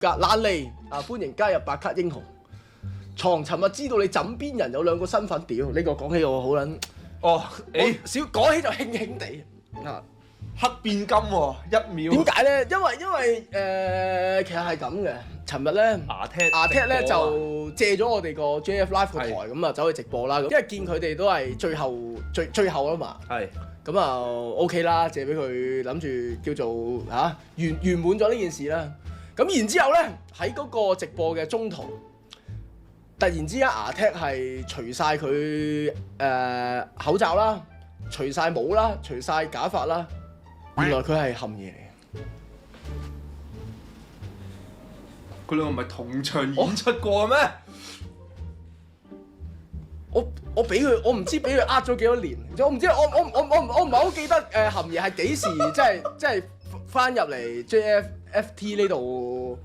懶利啊，歡迎加入白卡英雄。床尋日知道你枕邊人有兩個身份，屌呢個講起我好撚哦，少講起就興興地啊！黑變金喎，1秒。點解咧？因為其實係咁嘅。尋日咧，牙踢咧就借咗我哋個 JF Live 個台，咁啊走去直播啦。因為見佢哋都係最後啊嘛。係。咁啊 OK 啦，借俾佢，諗住叫做圓滿咗呢件事啦。咁然之後咧，喺嗰個直播嘅中途，突然之間牙踢係除晒佢口罩啦，除晒帽啦，除晒假髮啦，原來佢係冚嘢嚟嘅。佢兩個唔係同場演出過咩？我俾佢，我唔知俾佢呃咗幾多年，我唔知我唔係好記得冚爺係幾時即係翻入嚟 JFFT 呢度，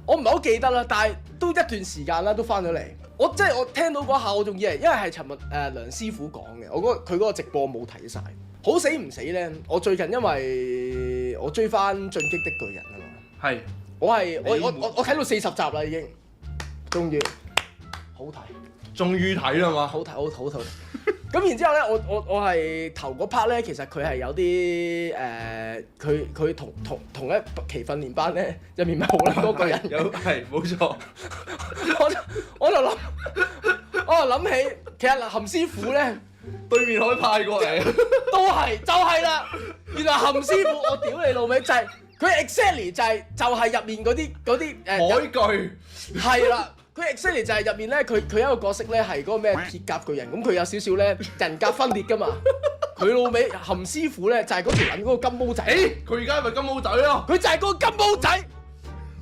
我唔係好記得啦，但係都一段時間啦，都翻咗嚟。我聽到嗰下，我仲以為因為係尋日梁師傅講嘅，佢嗰個直播冇睇晒。好死唔死咧？我最近因為我追翻《進擊的巨人》啊嘛，係我睇到40集啦已經，終於好睇。終於睇啦嘛，好睇。咁然之後咧，我係頭嗰 part 咧，其實佢係有啲佢同一期訓練班咧，入面咪好多個人，係冇錯。我就諗起，其實含師傅咧，對面可以派過嚟，都係就係啦。原來含師傅，我屌你老味，就係佢 exactly 就係入面嗰啲海巨係啦。佢 exactly 就係入面咧，佢有一個角色咧係嗰個咩鐵甲巨人，咁佢有少少咧人格分裂噶嘛。佢老味含師傅咧就係嗰條撚嗰個金毛仔。佢而家係咪金毛仔咯？佢就係嗰個金毛仔。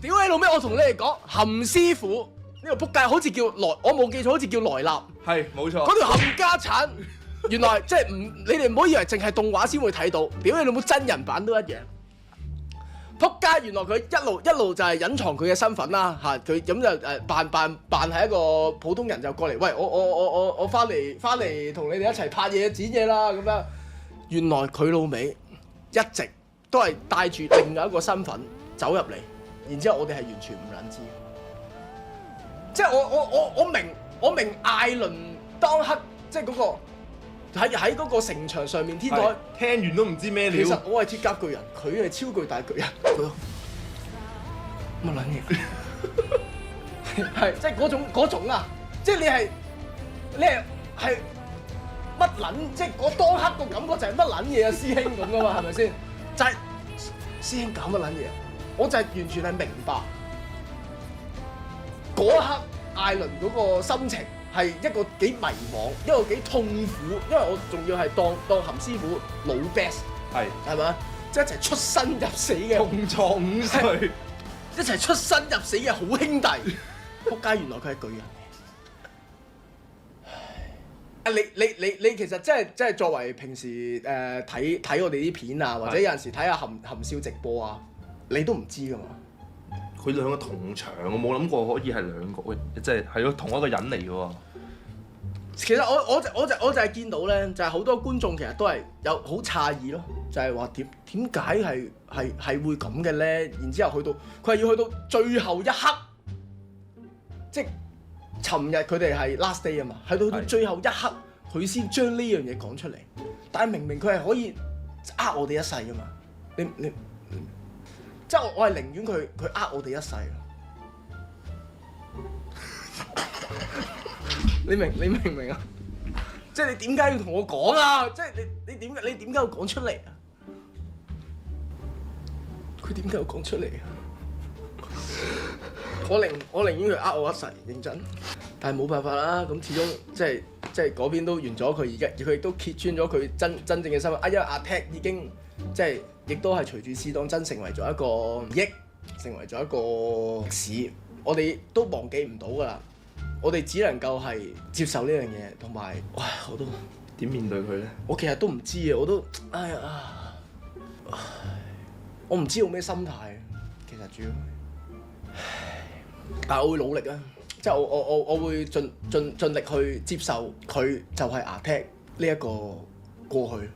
屌你老味，我同你哋講，含師傅呢個仆街好似叫我冇記錯，好似叫萊納。係冇錯。嗰條冚家產，原來即係你哋唔好以為淨係動畫先會睇到，屌你老母真人版都一樣。仆街！原來佢一路就係隱藏佢嘅身份啦嚇，佢咁就扮係一個普通人就過嚟，喂我翻嚟同你哋一齊拍嘢剪嘢啦咁樣。原來佢老味一直都係帶住另外一個身份走入嚟，然之後我哋係完全唔撚知。即係我明艾倫當刻即係嗰個。喺嗰個城牆上面天台，聽完都唔知咩料。其實我係鐵甲巨人，佢係超巨大巨人。乜撚嘢？係即係嗰種啊！即係你係乜撚？即係嗰當刻個感覺就係乜撚嘢啊？師兄咁噶嘛，係咪先？就係師兄搞乜撚嘢？我就係完全係明白嗰一刻艾倫嗰個心情。係一個幾迷茫，一個幾痛苦，因為我仲要係當含師傅老 best， 係咪？即係一齊出生入死嘅同床5歲，一齊出生入死嘅好兄弟。仆街，原來佢係巨人嚟。你其實即係作為平時睇我哋啲片啊，或者有陣時睇下含笑直播啊，你都唔知噶嘛？佢兩個同場，我冇諗過可以係兩個，即係咯同一個人嚟嘅喎。其實我就係見到咧，就係好多觀眾其實都係有好詫異咯，就係話點解係會咁嘅咧？然之後佢係要去到最後一刻，即係尋日佢哋係 last day 啊嘛，係到最後一刻佢先將呢樣嘢講出嚟。但係明明佢係可以呃我哋一世噶嘛，你即係我係寧願佢呃我哋一世啊！你明唔明啊？即係你點解要同我講啊？即係你點解要講出嚟啊？佢點解要講出嚟啊？我寧願佢呃我一世，認真。但係冇辦法啦，咁始終即係嗰邊都完咗，佢亦都揭穿咗佢真正嘅身份。因為阿 Tag 已經即係亦都係隨住試當真成為咗一個回憶，成為咗一個歷史，我哋都忘記唔到㗎啦。我哋只能夠係接受呢樣嘢，同埋我都點面對佢咧？我其實都唔知啊，我都我唔知用咩心態。其實主要，但係我會努力啊，即係我會盡力去接受佢就係牙踢呢一個過去。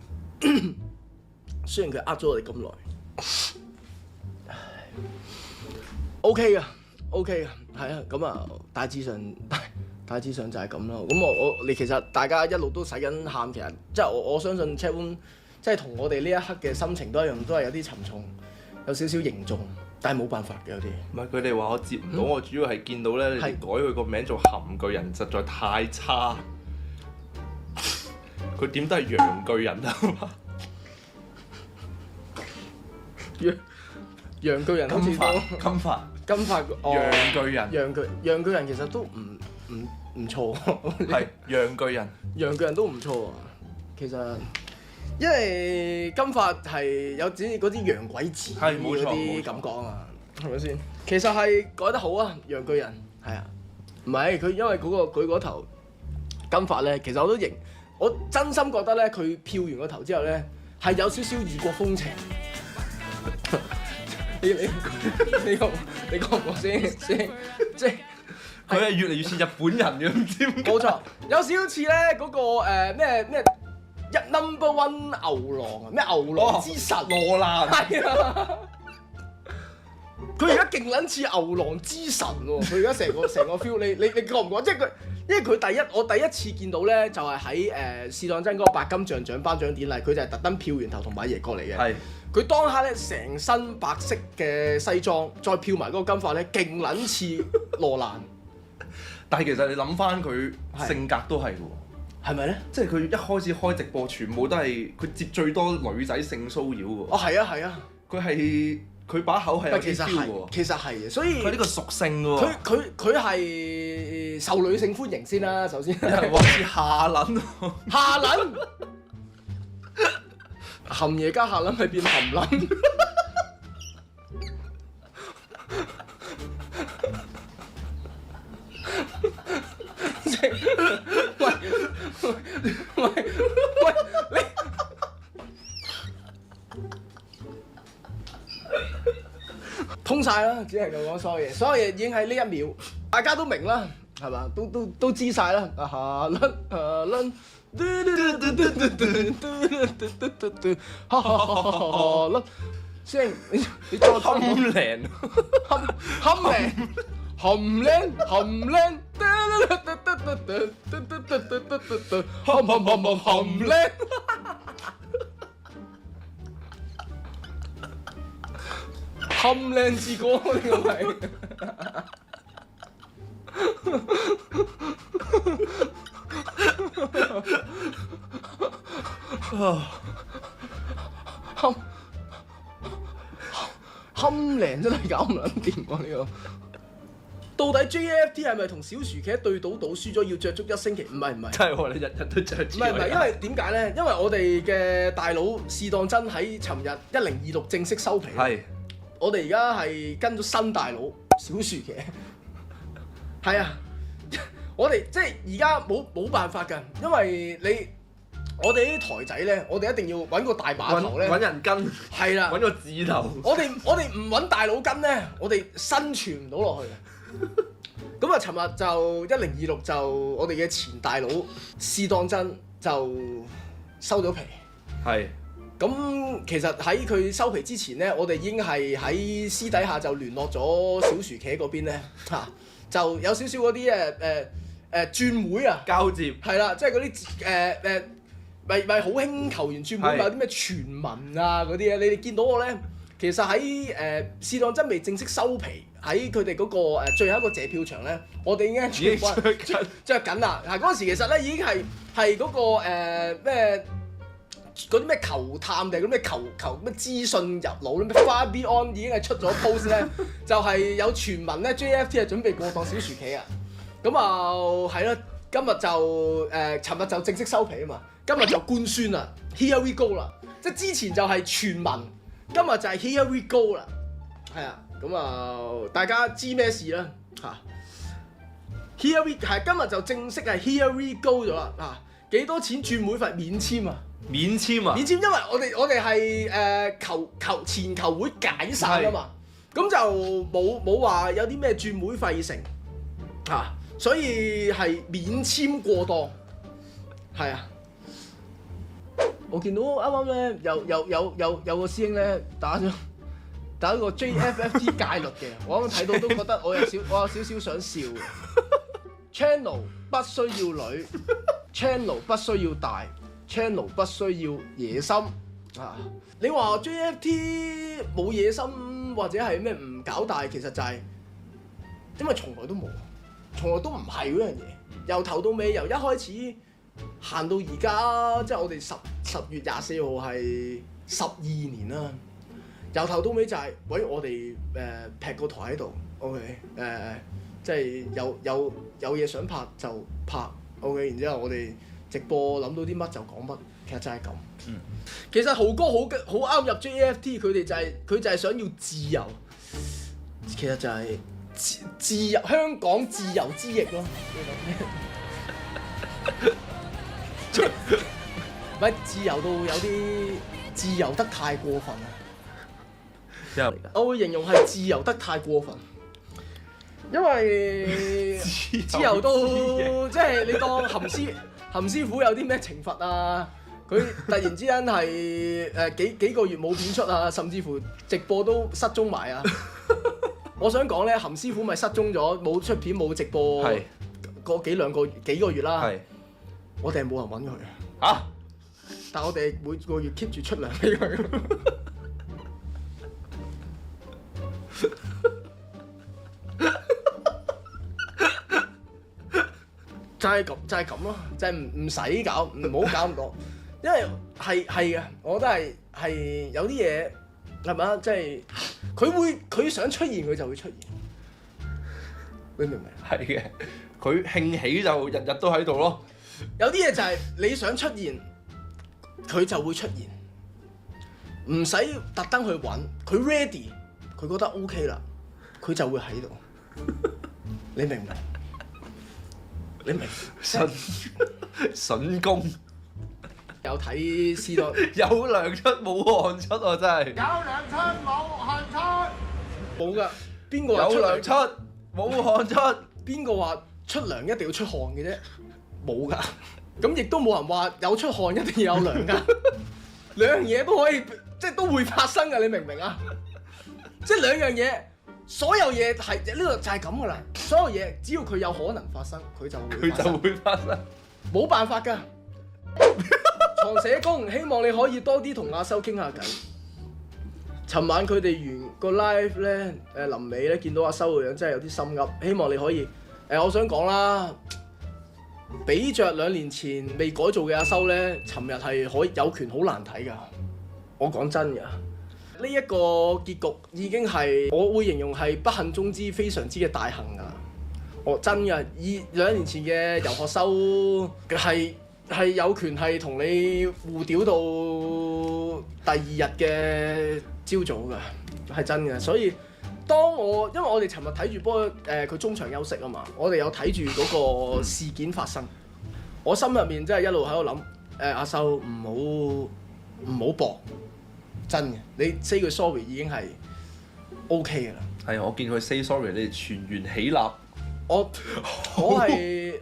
雖然佢呃咗我哋咁耐。OK 啊 OK 啊，係啊，咁啊大致上就係咁咯。咁你其實大家一路都使緊喊，其實即係我相信 Chatroom 即係同我哋呢一刻嘅心情都一樣，都係有啲沉重，有少少凝重，但係冇辦法嘅有啲。唔係佢哋話我接唔到，我主要係見到咧，你哋改佢個名做含巨人實在太差。佢點都係陽巨人啊嘛。陽巨人好似金髮陽巨人，陽巨人其實都唔錯。係陽巨人，陽巨人都唔錯啊。其實因為金髮係有啲嗰啲洋鬼子嗰啲感覺啊嘛，係咪先？其實係改得好啊，陽巨人係啊，唔係佢因為佢嗰頭金髮咧，其實我真心覺得咧，佢漂完個頭之後咧係有少少異國風情。你講唔講先？即係佢係越嚟越似日本人嘅，唔知點解。冇錯，有少少似咧嗰個咩number one 牛郎啊，咩牛郎之神羅蘭。係啊，佢而家勁撚似牛郎之神喎！佢而家成個 feel， 你覺唔覺？即係佢，因為佢我第一次見到咧，就係喺試當真嗰個白金像獎頒獎典禮，佢就係特登漂完頭同馬爺過嚟嘅。係。佢當刻咧成身白色嘅西裝，再漂埋嗰個金髮咧，勁撚似羅蘭。但係其實你諗翻佢性格都係嘅喎，係咪咧？即係佢一開始開直播，全部都係佢接最多女仔性騷擾嘅喎。哦，係啊，係啊。佢把口係有啲 feel 喎。其實係嘅，所以佢呢個屬性嘅喎。佢係受女性歡迎先啦，首先。有人話似下撚。下撚。含嘢加下撚係變含撚。喂，你通晒啦，只係咁講所有嘢，所有嘢已經喺呢一秒，大家都明啦，係嘛？都知晒啦。下撚下撚。先，你再冚靚，冚靚，冚靚，冚靚，冚靚，冚靚之歌呢個係。冚靚真係搞唔撚掂喎呢個。到底 JFT 係咪同小薯茄對賭輸咗要着足1星期？唔係。真係喎，你日日都着住。唔係，因為點解咧？因為我哋嘅大佬試當真喺尋日1026正式收皮。係。我哋而家係跟咗新大佬小薯茄。係啊。我哋即係而家冇辦法㗎，因為我哋啲台仔咧，我哋一定要揾個大碼頭咧，揾人跟，係啦，揾個字頭。我哋唔揾大佬跟咧，我哋生存唔到落去。咁啊，尋日就1026就我哋嘅前大佬試當真就收咗皮。係。咁其實喺佢收皮之前咧，我哋已經係喺私底下就聯絡咗小薯茄嗰邊咧嚇，就有少少嗰啲轉會啊，交接係啦，即係嗰啲咪好興球員轉會，有啲咩傳聞啊嗰啲咧，你哋見到我咧，其實喺試當真未正式收皮，喺佢哋嗰個最後一個謝票場咧，我哋已經全部着緊啦。嗱嗰陣時其實咧已經係嗰個咩嗰啲咩球探定係嗰啲咩球咩資訊入腦咩 Far Beyond 已經係出咗 post 咧，就係有傳聞咧 JFT 係準備過檔小薯茄啊。咁啊係啦，今日就尋日就正式收皮啊嘛，今日就官宣啦 ，Here we go 啦，即係之前就係傳聞，今日就係 Here we go 啦，係啊，咁啊大家知咩事啦嚇 ？Here we 係今日就正式係 Here we go 咗啦嚇，幾多錢轉會費免簽啊？免簽啊？免簽，因為我哋係球前球會解散啊嘛，咁就冇話有啲咩轉會費成嚇。所以係免簽過檔，係啊！我見到啱啱咧有個師兄咧打打一個 JFFT 戒律嘅，我啱啱睇到都覺得我有少少想笑。Channel 不需要女，channel 不需要大，channel 不需要野心啊！你話 JFT 冇野心或者係咩唔搞大，其實就係因為從來都冇，從來都唔係嗰樣嘢。由頭到尾，由一開始行到而家，即係我哋10月24號係12年啦。由頭到尾就係、是，喂我哋劈個台喺度 ，OK 即係有嘢想拍就拍 ，OK， 然之後我哋直播諗到啲乜就講乜，其實就係咁。其實豪哥好啱入 JFT， 佢就係想要自由，其實就係自由香港自由之翼咯。唔係自由到有啲自由得太過分啦。我會形容係自由得太過分。因為自由到即係你當含師傅有啲咩懲罰啊？佢突然之間係幾個月冇片出啊，甚至乎直播都失蹤埋啊！我想講咧，含師傅咪失蹤咗，冇出片冇直播幾個月啦。我哋係冇人揾佢啊！但係我哋每個月 keep 住出糧俾佢。就係咁咯，就係唔使搞，唔好搞咁多，因為係嘅，我覺得係有啲嘢係咪啊？即係佢想出現，佢就會出現，你明唔明？係嘅，佢興起就日日都喺度咯。有啲嘢就係你想出現，佢就會出現，唔使特登去揾，佢 ready， 佢覺得 OK 啦，佢就會喺度，你明唔明？你明？筍工有睇試多有糧出冇汗出啊！真係有糧出冇汗出，冇㗎。邊個有糧出冇汗出？邊個話出糧一定要出汗嘅啫？冇㗎。咁亦都冇人話有出汗一定要有糧㗎。兩樣嘢都可以，即係都會發生㗎。你明唔明啊？即係兩樣嘢。所有嘢係呢度就係咁噶啦，所有嘢只要佢有可能發生，佢就會發生，冇辦法㗎。床社工希望你可以多啲同阿修傾下偈。尋晚佢哋完個 live 咧，臨尾咧見到阿修個樣真係有啲心噏，希望你可以我想講啦，比着2年前未改造嘅阿修咧，尋日係有權好難睇㗎，我講真㗎。呢一個結局已經係我會形容係不幸中之非常之嘅大幸㗎啦！我真嘅2年前嘅遊學修係有權係同你互屌到第2日嘅朝早㗎，係真嘅。所以因為我哋尋日睇住波佢中場休息啊嘛，我哋有睇住嗰個事件發生，我心入面真係一路喺度諗阿修唔好搏。真嘅，你 say 句 sorry 已經係 OK 嘅啦。係，我見佢 say sorry，你哋全員起立。我係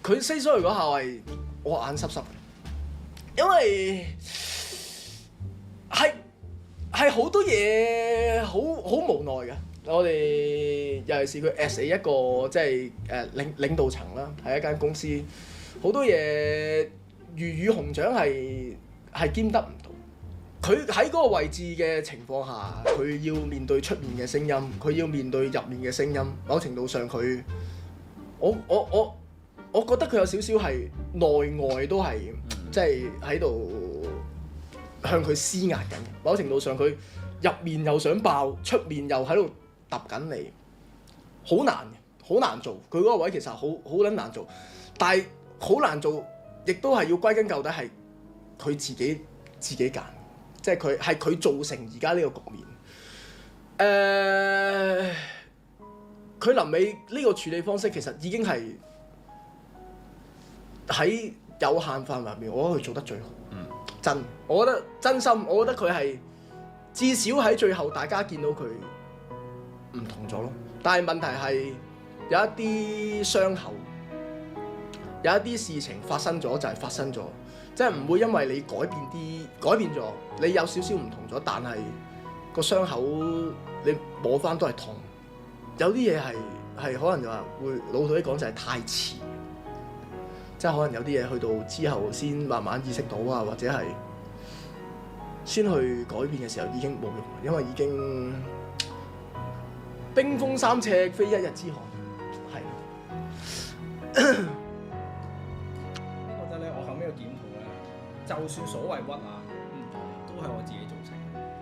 佢 say sorry 嗰下係我眼濕濕嘅，因為係好多嘢好無奈嘅。我哋尤其是佢 as 一個即係領導層啦，喺一間公司，好多嘢魚與熊掌係兼得唔到。佢喺嗰個位置嘅情況下，佢要面對出面嘅聲音，佢要面對入面嘅聲音。某程度上佢，我覺得佢有少少係內外都係即係喺度向佢施壓緊。某程度上佢入面又想爆，出面又喺度揼緊你，好難做。佢嗰個位其實好撚難做，但係好難做，亦都係要歸根究底係佢自己揀。即係佢造成而家呢個局面。佢臨尾呢個處理方式其實已經係喺有限範圍入面，我覺得佢做得最好。我覺得真心，我覺得佢係至少喺最後大家見到佢唔同咗咯。但係問題係有一啲傷口，有一啲事情發生咗就係發生咗。即係唔會因為你改變咗，你有少少唔同咗，但係個傷口你摸翻都係痛。有啲嘢係可能就話會老土啲講就係太遲，即係可能有啲嘢去到之後先慢慢意識到啊，或者係先去改變嘅時候已經冇用，因為已經冰封三尺非一日之寒，係。覺得咧，我後尾嘅檢討咧，就算所謂屈啊，都係我自己造成，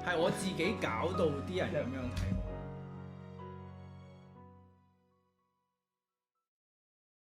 係我自己搞到啲人咁樣睇我。